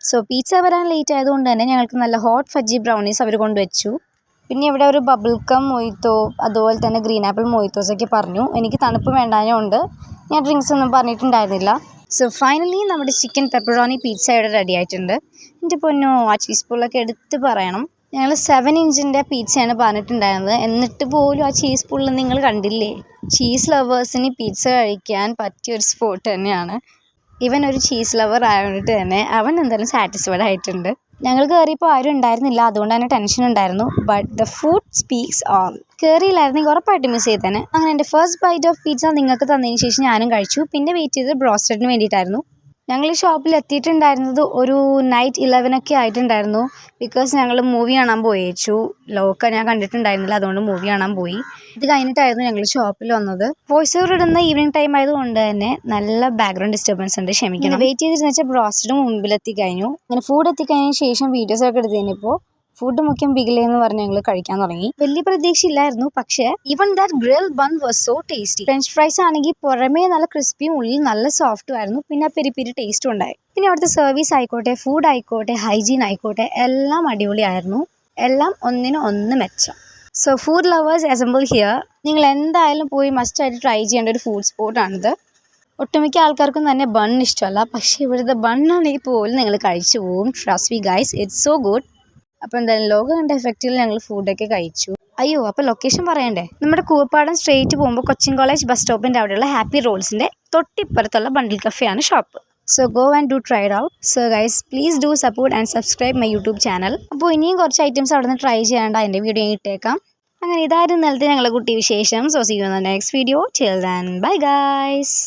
So പീസ വരാൻ late ആയതുകൊണ്ട് തന്നെ ഞങ്ങൾക്ക് നല്ല ഹോട്ട് ഫജ്ജി ബ്രൗണീസ് അവർ കൊണ്ടുവച്ചു. പിന്നെ ഇവിടെ ഒരു ബബിൾക്കം മൊയ്ത്തോ അതുപോലെ തന്നെ ഗ്രീൻ ആപ്പിൾ മൊയ്ത്തോസൊക്കെ പറഞ്ഞു. എനിക്ക് തണുപ്പ് വേണ്ടാഞ്ഞുകൊണ്ട് ഞാൻ ഡ്രിങ്ക്സ് ഒന്നും പറഞ്ഞിട്ടുണ്ടായിരുന്നില്ല. സോ ഫൈനലി നമ്മുടെ ചിക്കൻ പെപ്പറോണി പീസ ഇവിടെ റെഡി ആയിട്ടുണ്ട്. എൻ്റെ പൊന്നോ, ആ ചീസ് പുള്ളൊക്കെ എടുത്ത് പറയണം. ഞങ്ങൾ 7 ഇഞ്ചിൻ്റെ പിzzയാണ് പറഞ്ഞിട്ടുണ്ടായിരുന്നത്. എന്നിട്ട് പോലും ആ ചീസ് പുള്ള് നിങ്ങൾ കണ്ടില്ലേ? ചീസ് ലവേഴ്സിന് പിസ്സ കഴിക്കാൻ പറ്റിയൊരു സ്പോട്ട് തന്നെയാണ്. ഇവൻ ഒരു ചീസ് ലവർ ആയതുകൊണ്ട് തന്നെ അവൻ എന്തായാലും സാറ്റിസ്ഫൈഡ് ആയിട്ടുണ്ട്. ഞങ്ങൾ കയറിയപ്പോൾ ആരും ഉണ്ടായിരുന്നില്ല, അതുകൊണ്ട് തന്നെ ടെൻഷൻ ഉണ്ടായിരുന്നു. But the food speaks all. കയറിയില്ലായിരുന്നെങ്കിൽ ഉറപ്പായിട്ട് മിസ് ചെയ്തേനെ. അങ്ങനെ എൻ്റെ ഫസ്റ്റ് ബൈറ്റ് ഓഫ് പിസ്സ നിങ്ങൾക്ക് തന്നതിന് ശേഷം ഞാനും കഴിച്ചു. പിന്നെ വെയിറ്റ് ചെയ്തത് ബ്രോസ്റ്റഡിന് വേണ്ടിയിട്ടായിരുന്നു. ഞങ്ങൾ ഈ ഷോപ്പിൽ എത്തിയിട്ടുണ്ടായിരുന്നത് ഒരു നൈറ്റ് 11 ആയിട്ടുണ്ടായിരുന്നു. ബിക്കോസ് ഞങ്ങൾ മൂവി കാണാൻ പോയേച്ചു. ലോക്ക ഞാൻ കണ്ടിട്ടുണ്ടായിരുന്നില്ല, അതുകൊണ്ട് മൂവി കാണാൻ പോയി. ഇത് കഴിഞ്ഞിട്ടായിരുന്നു ഞങ്ങൾ ഷോപ്പിൽ വന്നത്. വോയിസ് ഓവർ ഇടുന്ന ഈവനിങ് ടൈം ആയതുകൊണ്ട് തന്നെ നല്ല ബാക്ക്ഗ്രൗണ്ട് ഡിസ്റ്റർബൻസ് ഉണ്ട്, ക്ഷമിക്കണം. വെയിറ്റ് ചെയ്തിരുന്ന വെച്ചാൽ ബ്രോസ്റ്റഡ് മുമ്പിലെത്തി കഴിഞ്ഞു. അങ്ങനെ ഫുഡ് എത്തിക്കഴിഞ്ഞതിന് ശേഷം വീഡിയോസൊക്കെ എടുത്ത് കഴിഞ്ഞപ്പോൾ ഫുഡ് മുഖ്യം ബിഗിലേ എന്ന് പറഞ്ഞ് ഞങ്ങൾ കഴിക്കാൻ തുടങ്ങി. വലിയ പ്രതീക്ഷയില്ലായിരുന്നു, പക്ഷേ even that grill bun was so tasty. French fries ആണെങ്കിൽ പുറമേ നല്ല ക്രിസ്പിയും ഉള്ളിൽ നല്ല സോഫ്റ്റും ആയിരുന്നു. പിന്നെ പെരി പെരി ടേസ്റ്റും ഉണ്ടായി. പിന്നെ അവിടുത്തെ സർവീസ് ആയിക്കോട്ടെ, ഫുഡ് ആയിക്കോട്ടെ, ഹൈജീൻ ആയിക്കോട്ടെ, എല്ലാം അടിപൊളിയായിരുന്നു. എല്ലാം ഒന്നിന് ഒന്ന് മെച്ചം. So food lovers assemble here. നിങ്ങൾ എന്തായാലും പോയി മസ്റ്റായിട്ട് ട്രൈ ചെയ്യേണ്ട ഒരു ഫുഡ് സ്പോട്ടാണിത്. ഒട്ടുമിക്ക ആൾക്കാർക്കും തന്നെ ബൺ ഇഷ്ടമല്ല, പക്ഷേ ഇവിടുത്തെ ബണ്ണാണെങ്കിൽ പോലും നിങ്ങൾ കഴിച്ചു പോകും. Trust me guys, it's so good. അപ്പോൾ എന്തായാലും ലോകം കണ്ട എഫക്റ്റിൽ ഞങ്ങൾ ഫുഡൊക്കെ കഴിച്ചു. അയ്യോ, അപ്പോൾ ലൊക്കേഷൻ പറയണ്ടേ? നമ്മുടെ കൂവപ്പാടം സ്ട്രേറ്റ് പോകുമ്പോൾ കൊച്ചിൻ കോളേജ് ബസ് സ്റ്റോപ്പിൻ്റെ അവിടെയുള്ള ഹാപ്പി റോൾസിൻ്റെ തൊട്ടിപ്പുറത്തുള്ള ബണ്ടിൽ കഫേയാണ് shop. So go and do try it out. So guys, please do support and subscribe my YouTube channel. അപ്പോൾ ഇനിയും കുറച്ച് ഐറ്റംസ് അവിടെ നിന്ന് ട്രൈ ചെയ്യാണ്ട് അതിൻ്റെ വീഡിയോ ഇട്ടേക്കാം. അങ്ങനെ ഇതായിരുന്നു ഇന്നലത്തെ ഞങ്ങളുടെ കുട്ടി വിശേഷം. So see you in the next video. Till then bye guys.